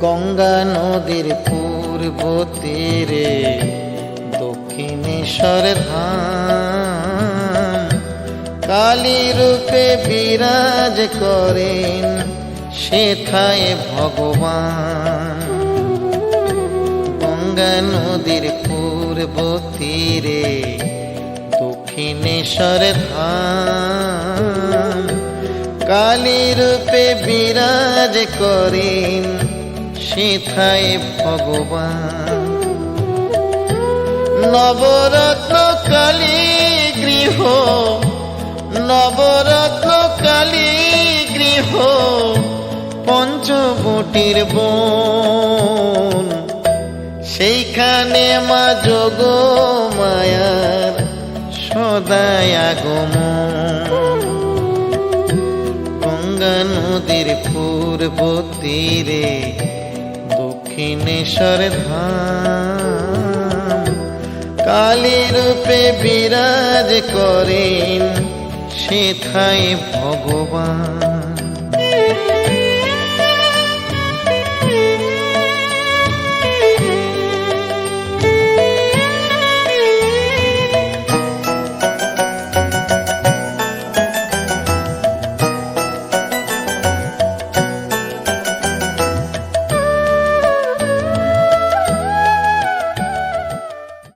গঙ্গা নদীর পূর্ব তীরে দক্ষিণেশ্বর ধাম, কালী রূপে বিরাজ করেন সেথায় ভগবান। গঙ্গা নদীর পূর্ব তীরে দক্ষিণেশ্বর ধাম, কালী রূপে বিরাজ করেন সেথায় ভগবান। নবরত্ন কালী গৃহ, নবরত্ন কালী গৃহ, পঞ্চবটির বন, সেইখানে মা যোগ মায়ার সদাই আগমন। গঙ্গা নদীর পূর্ব তীরে দক্ষিণেশ্বর ধাম, কালী রূপে বিরাজ করেন সেথায় ভগবান।